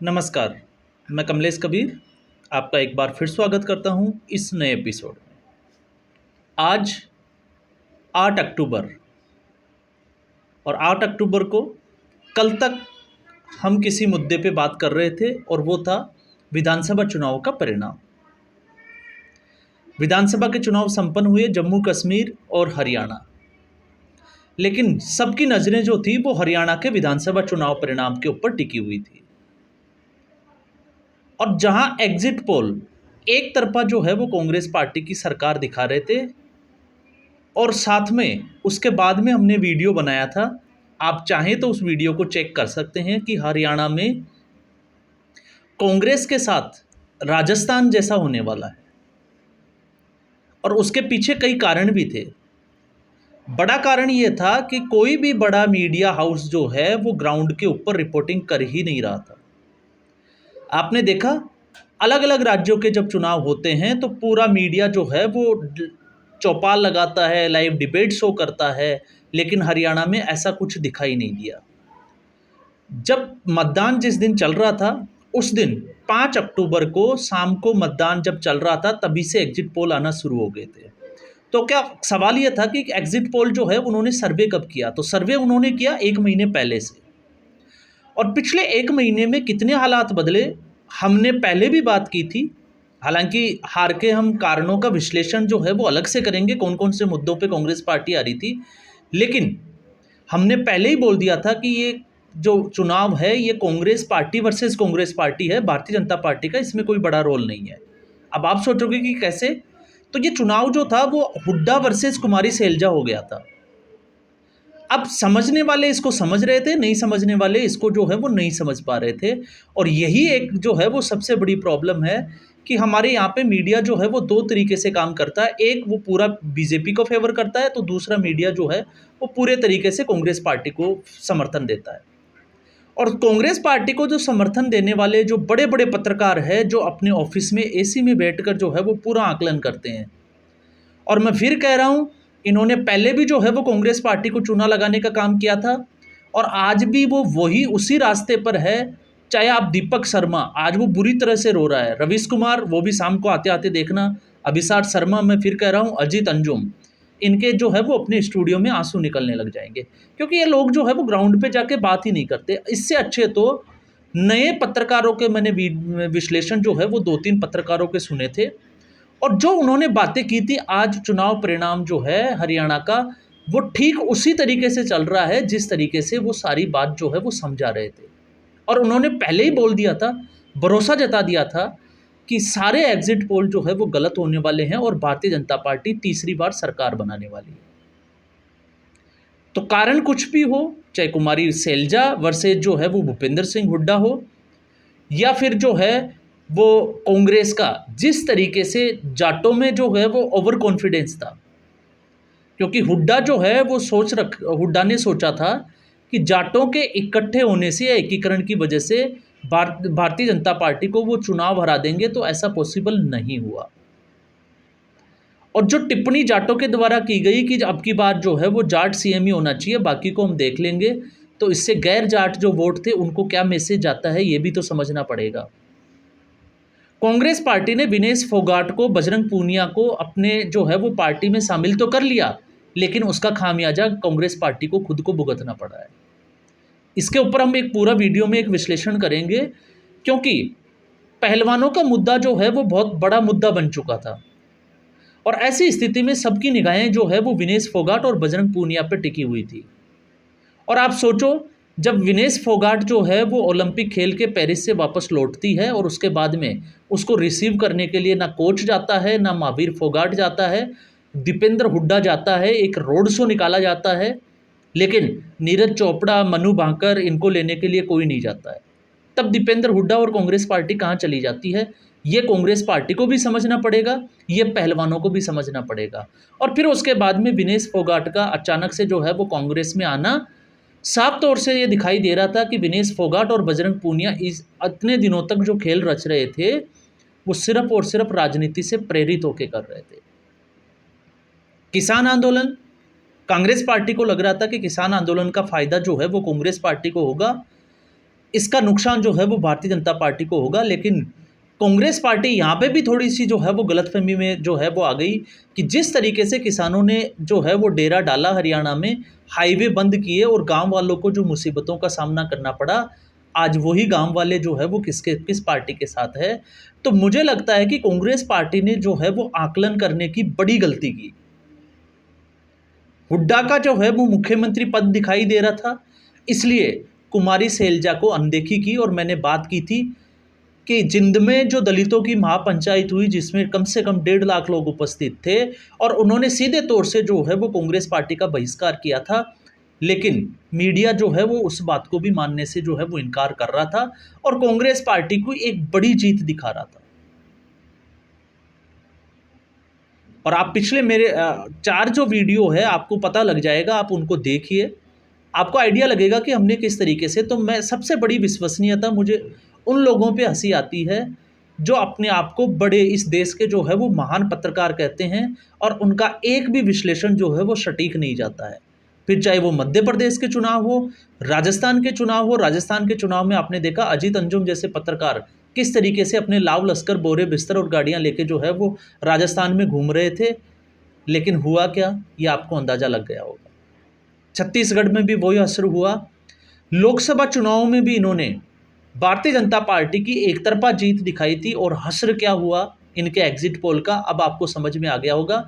नमस्कार। मैं कमलेश कबीर आपका एक बार फिर स्वागत करता हूं इस नए एपिसोड में। आज 8 अक्टूबर और 8 अक्टूबर को कल तक हम किसी मुद्दे पे बात कर रहे थे और वो था विधानसभा चुनाव का परिणाम। विधानसभा के चुनाव संपन्न हुए जम्मू कश्मीर और हरियाणा, लेकिन सबकी नज़रें जो थी वो हरियाणा के विधानसभा चुनाव परिणाम के ऊपर टिकी हुई थी। और जहां एग्जिट पोल एक तरफा जो है वो कांग्रेस पार्टी की सरकार दिखा रहे थे, और साथ में उसके बाद में हमने वीडियो बनाया था, आप चाहें तो उस वीडियो को चेक कर सकते हैं कि हरियाणा में कांग्रेस के साथ राजस्थान जैसा होने वाला है। और उसके पीछे कई कारण भी थे। बड़ा कारण ये था कि कोई भी बड़ा मीडिया हाउस जो है वो ग्राउंड के ऊपर रिपोर्टिंग कर ही नहीं रहा था। आपने देखा, अलग अलग राज्यों के जब चुनाव होते हैं तो पूरा मीडिया जो है वो चौपाल लगाता है, लाइव डिबेट शो करता है, लेकिन हरियाणा में ऐसा कुछ दिखाई नहीं दिया। जब मतदान जिस दिन चल रहा था उस दिन 5 अक्टूबर को शाम को मतदान जब चल रहा था तभी से एग्जिट पोल आना शुरू हो गए थे। तो क्या सवाल ये था कि एग्जिट पोल जो है उन्होंने सर्वे कब किया? तो सर्वे उन्होंने किया 1 महीने पहले से। और पिछले 1 महीने में कितने हालात बदले हमने पहले भी बात की थी। हालांकि हार के हम कारणों का विश्लेषण जो है वो अलग से करेंगे, कौन कौन से मुद्दों पे कांग्रेस पार्टी आ रही थी, लेकिन हमने पहले ही बोल दिया था कि ये जो चुनाव है ये Congress party versus Congress party है, भारतीय जनता पार्टी का इसमें कोई बड़ा रोल नहीं है। अब आप सोचोगे कि कैसे? तो ये चुनाव जो था वो हुड्डा वर्सेस कुमारी सैलजा हो गया था। अब समझने वाले इसको समझ रहे थे, नहीं समझने वाले इसको जो है वो नहीं समझ पा रहे थे। और यही एक जो है वो सबसे बड़ी प्रॉब्लम है कि हमारे यहाँ पे मीडिया जो है वो दो तरीके से काम करता है। एक वो पूरा बीजेपी को फेवर करता है, तो दूसरा मीडिया जो है वो पूरे तरीके से कांग्रेस पार्टी को समर्थन देता है। और कांग्रेस पार्टी को जो समर्थन देने वाले जो बड़े बड़े पत्रकार हैं, जो अपने ऑफिस में एसी में बैठकर जो है वो पूरा आकलन करते हैं। और मैं फिर कह रहा हूँ, इन्होंने पहले भी जो है वो कांग्रेस पार्टी को चूना लगाने का काम किया था और आज भी वो वही उसी रास्ते पर है। चाहे आप दीपक शर्मा, आज वो बुरी तरह से रो रहा है, रवीश कुमार वो भी शाम को आते आते देखना, अभिषाक शर्मा, मैं फिर कह रहा हूँ अजीत अंजुम, इनके जो है वो अपने स्टूडियो में आंसू निकलने लग जाएंगे, क्योंकि ये लोग जो है वो ग्राउंड पे जाके बात ही नहीं करते। इससे अच्छे तो नए पत्रकारों के मैंने विश्लेषण जो है वो 2-3 पत्रकारों के सुने थे, और जो उन्होंने बातें की थी, आज चुनाव परिणाम जो है हरियाणा का वो ठीक उसी तरीके से चल रहा है जिस तरीके से वो सारी बात जो है वो समझा रहे थे। और उन्होंने पहले ही बोल दिया था, भरोसा जता दिया था कि सारे एग्जिट पोल जो है वो गलत होने वाले हैं और भारतीय जनता पार्टी तीसरी बार सरकार बनाने वाली है। तो कारण कुछ भी हो, चाहे कुमारी सैलजा वर्सेज जो है वो भूपेंद्र सिंह हुड्डा हो, या फिर जो है वो कांग्रेस का जिस तरीके से जाटों में जो है वो ओवर कॉन्फिडेंस था, क्योंकि हुड्डा जो है वो हुड्डा ने सोचा था कि जाटों के इकट्ठे होने से या एकीकरण की वजह से भारतीय जनता पार्टी को वो चुनाव हरा देंगे, तो ऐसा पॉसिबल नहीं हुआ। और जो टिप्पणी जाटों के द्वारा की गई कि अब की बार जो है वो जाट सीएम ही होना चाहिए, बाकी को हम देख लेंगे, तो इससे गैर जाट जो वोट थे उनको क्या मैसेज जाता है ये भी तो समझना पड़ेगा। कांग्रेस पार्टी ने विनेश फोगाट को, बजरंग पूनिया को अपने जो है वो पार्टी में शामिल तो कर लिया, लेकिन उसका खामियाजा कांग्रेस पार्टी को खुद को भुगतना पड़ा है। इसके ऊपर हम एक पूरा वीडियो में एक विश्लेषण करेंगे, क्योंकि पहलवानों का मुद्दा जो है वो बहुत बड़ा मुद्दा बन चुका था, और ऐसी स्थिति में सबकी निगाहें जो है वो विनेश फोगाट और बजरंग पूनिया पर टिकी हुई थी। और आप सोचो, जब विनेश फोगाट जो है वो ओलंपिक खेल के पेरिस से वापस लौटती है और उसके बाद में उसको रिसीव करने के लिए ना कोच जाता है, ना महावीर फोगाट जाता है, दीपेंद्र हुड्डा जाता है, एक रोड शो निकाला जाता है, लेकिन नीरज चोपड़ा, मनु भाकर, इनको लेने के लिए कोई नहीं जाता है। तब दीपेंद्र हुड्डा और कांग्रेस पार्टी कहाँ चली जाती है? ये कांग्रेस पार्टी को भी समझना पड़ेगा, ये पहलवानों को भी समझना पड़ेगा। और फिर उसके बाद में विनेश फोगाट का अचानक से जो है वो कांग्रेस में आना, साफ तौर से ये दिखाई दे रहा था कि विनेश फोगाट और बजरंग पूनिया इस इतने दिनों तक जो खेल रच रहे थे वो सिर्फ और सिर्फ राजनीति से प्रेरित होकर कर रहे थे। किसान आंदोलन, कांग्रेस पार्टी को लग रहा था कि किसान आंदोलन का फायदा जो है वो कांग्रेस पार्टी को होगा, इसका नुकसान जो है वो भारतीय जनता पार्टी को होगा। लेकिन कांग्रेस पार्टी यहाँ पे भी थोड़ी सी जो है वो गलतफहमी में जो है वो आ गई कि जिस तरीके से किसानों ने जो है वो डेरा डाला हरियाणा में, हाईवे बंद किए और गांव वालों को जो मुसीबतों का सामना करना पड़ा, आज वही गांव वाले जो है वो किस पार्टी के साथ है। तो मुझे लगता है कि कांग्रेस पार्टी ने जो है वो आकलन करने की बड़ी गलती की। हुड्डा का जो है वो मुख्यमंत्री पद दिखाई दे रहा था, इसलिए कुमारी शैलजा को अनदेखी की। और मैंने बात की थी कि जिंद में जो दलितों की महापंचायत हुई, जिसमें कम से कम 1.5 लाख लोग उपस्थित थे, और उन्होंने सीधे तौर से जो है वो कांग्रेस पार्टी का बहिष्कार किया था, लेकिन मीडिया जो है वो उस बात को भी मानने से जो है वो इनकार कर रहा था और कांग्रेस पार्टी को एक बड़ी जीत दिखा रहा था। और आप पिछले मेरे 4 जो वीडियो है आपको पता लग जाएगा, आप उनको देखिए, आपको आइडिया लगेगा कि हमने किस तरीके से। तो मैं सबसे बड़ी विश्वसनीयता मुझे उन लोगों पे हंसी आती है जो अपने आप को बड़े इस देश के जो है वो महान पत्रकार कहते हैं और उनका एक भी विश्लेषण जो है वो सटीक नहीं जाता है। फिर चाहे वो मध्य प्रदेश के चुनाव हो, राजस्थान के चुनाव हो। राजस्थान के चुनाव में आपने देखा अजीत अंजुम जैसे पत्रकार किस तरीके से अपने लाव लश्कर, बोरे बिस्तर और गाड़ियां लेके जो है वो राजस्थान में घूम रहे थे, लेकिन हुआ क्या ये आपको अंदाज़ा लग गया होगा। छत्तीसगढ़ में भी वही असर हुआ। लोकसभा चुनाव में भी इन्होंने भारतीय जनता पार्टी की एक तरफा जीत दिखाई थी और हश्र क्या हुआ इनके एग्जिट पोल का, अब आपको समझ में आ गया होगा।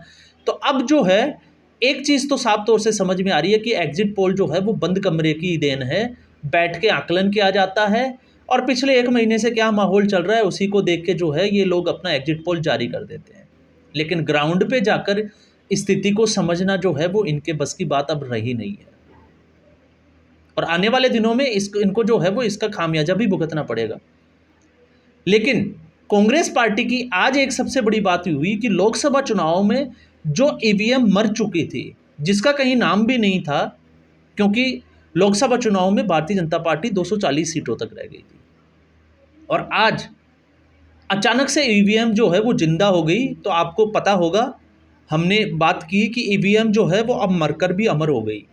तो अब जो है एक चीज़ तो साफ तौर से समझ में आ रही है कि एग्जिट पोल जो है वो बंद कमरे की देन है, बैठ के आकलन किया जाता है और पिछले 1 महीने से क्या माहौल चल रहा है उसी को देख के जो है ये लोग अपना एग्जिट पोल जारी कर देते हैं। लेकिन ग्राउंड पे जाकर स्थिति को समझना जो है वो इनके बस की बात अब रही नहीं है और आने वाले दिनों में इनको जो है वो इसका खामियाजा भी भुगतना पड़ेगा। लेकिन कांग्रेस पार्टी की आज एक सबसे बड़ी बात हुई कि लोकसभा चुनाव में जो ईवीएम मर चुकी थी, जिसका कहीं नाम भी नहीं था, क्योंकि लोकसभा चुनाव में भारतीय जनता पार्टी 240 सीटों तक रह गई थी और आज अचानक से ईवीएम जो है वो जिंदा हो गई। तो आपको पता होगा हमने बात की कि ईवीएम जो है वो अब मरकर भी अमर हो गई।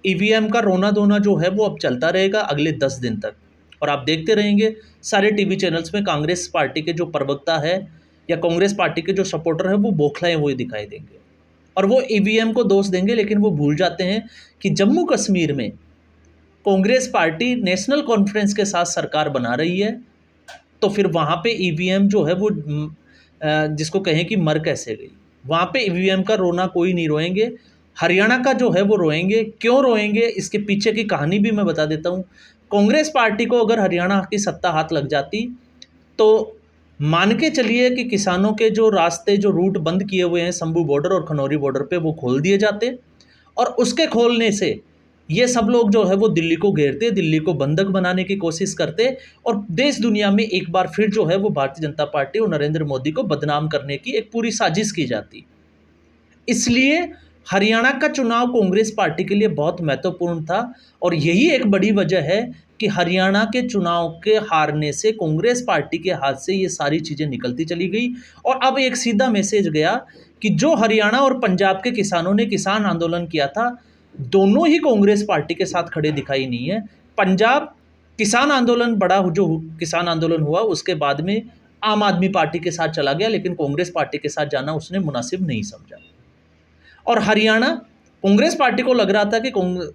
ईवीएम का रोना धोना जो है वो अब चलता रहेगा अगले 10 दिन तक और आप देखते रहेंगे सारे टीवी चैनल्स में कांग्रेस पार्टी के जो प्रवक्ता है या कांग्रेस पार्टी के जो सपोर्टर है वो बौखलाए हुए दिखाई देंगे और वो ईवीएम को दोष देंगे। लेकिन वो भूल जाते हैं कि जम्मू कश्मीर में कांग्रेस पार्टी नेशनल कॉन्फ्रेंस के साथ सरकार बना रही है, तो फिर वहाँ पे ईवीएम जो है वो जिसको कहें कि मर कैसे गई, वहाँ पे ईवीएम का रोना कोई नहीं रोएंगे। हरियाणा का जो है वो रोएंगे। क्यों रोएंगे इसके पीछे की कहानी भी मैं बता देता हूँ। कांग्रेस पार्टी को अगर हरियाणा की सत्ता हाथ लग जाती तो मान के चलिए कि किसानों के जो रास्ते, जो रूट बंद किए हुए हैं शंभू बॉर्डर और खनौरी बॉर्डर पे, वो खोल दिए जाते और उसके खोलने से ये सब लोग जो है वो दिल्ली को घेरते, दिल्ली को बंधक बनाने की कोशिश करते और देश दुनिया में एक बार फिर जो है वो भारतीय जनता पार्टी और नरेंद्र मोदी को बदनाम करने की एक पूरी साजिश की जाती। इसलिए हरियाणा का चुनाव कांग्रेस पार्टी के लिए बहुत महत्वपूर्ण था और यही एक बड़ी वजह है कि हरियाणा के चुनाव के हारने से कांग्रेस पार्टी के हाथ से ये सारी चीज़ें निकलती चली गई और अब एक सीधा मैसेज गया कि जो हरियाणा और पंजाब के किसानों ने किसान आंदोलन किया था, दोनों ही कांग्रेस पार्टी के साथ खड़े दिखाई नहीं है। पंजाब किसान आंदोलन बड़ा जो किसान आंदोलन हुआ उसके बाद में आम आदमी पार्टी के साथ चला गया, लेकिन कांग्रेस पार्टी के साथ जाना उसने मुनासिब नहीं समझा। और हरियाणा कांग्रेस पार्टी को लग रहा था कि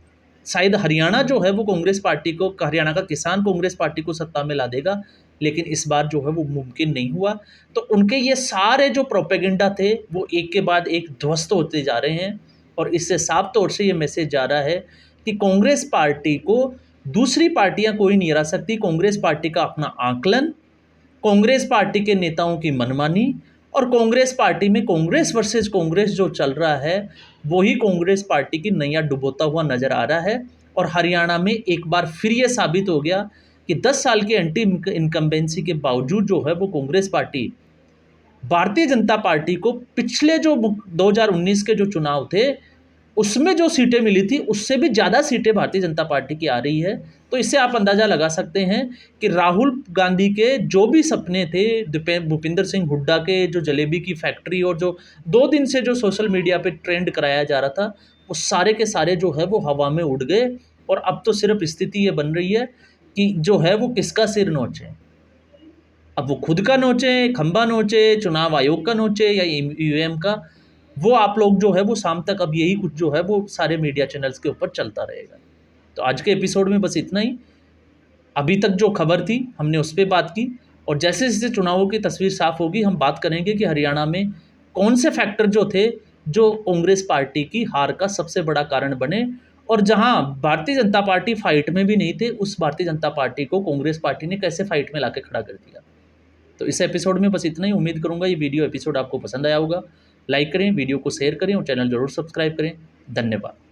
शायद हरियाणा जो है वो कांग्रेस पार्टी को, हरियाणा का किसान कांग्रेस पार्टी को सत्ता में ला देगा, लेकिन इस बार जो है वो मुमकिन नहीं हुआ। तो उनके ये सारे जो प्रोपेगेंडा थे वो एक के बाद एक ध्वस्त होते जा रहे हैं और इससे साफ तौर से ये मैसेज जा रहा है कि कांग्रेस पार्टी को दूसरी पार्टियां कोई नहीं हरा सकती। कांग्रेस पार्टी का अपना आकलन, कांग्रेस पार्टी के नेताओं की मनमानी और कांग्रेस पार्टी में कांग्रेस वर्सेस कांग्रेस जो चल रहा है वही कांग्रेस पार्टी की नैया डुबोता हुआ नज़र आ रहा है। और हरियाणा में एक बार फिर ये साबित हो गया कि 10 साल की एंटी इनकम्बेंसी के बावजूद जो है वो कांग्रेस पार्टी भारतीय जनता पार्टी को पिछले जो 2019 के जो चुनाव थे उसमें जो सीटें मिली थी उससे भी ज़्यादा सीटें भारतीय जनता पार्टी की आ रही है। तो इससे आप अंदाज़ा लगा सकते हैं कि राहुल गांधी के जो भी सपने थे, भूपिंदर सिंह हुड्डा के जो जलेबी की फैक्ट्री और जो 2 दिन से जो सोशल मीडिया पे ट्रेंड कराया जा रहा था, वो सारे के सारे जो है वो हवा में उड़ गए। और अब तो सिर्फ स्थिति ये बन रही है कि जो है वो किसका सिर नोचें। अब वो खुद का नोचें, खंबा नोचे, चुनाव आयोग का नोचे या ईवीएम का, वो आप लोग जो है वो शाम तक अब यही कुछ जो है वो सारे मीडिया चैनल्स के ऊपर चलता रहेगा। तो आज के एपिसोड में बस इतना ही। अभी तक जो खबर थी हमने उस पर बात की, और जैसे जैसे चुनावों की तस्वीर साफ होगी हम बात करेंगे कि हरियाणा में कौन से फैक्टर जो थे जो कांग्रेस पार्टी की हार का सबसे बड़ा कारण बने, और जहां भारतीय जनता पार्टी फाइट में भी नहीं थे उस भारतीय जनता पार्टी को कांग्रेस पार्टी ने कैसे फाइट में लाके खड़ा कर दिया। तो इस एपिसोड में बस इतना ही। उम्मीद करूंगा ये वीडियो एपिसोड आपको पसंद आया होगा। लाइक करें, वीडियो को शेयर करें और चैनल जरूर सब्सक्राइब करें। धन्यवाद।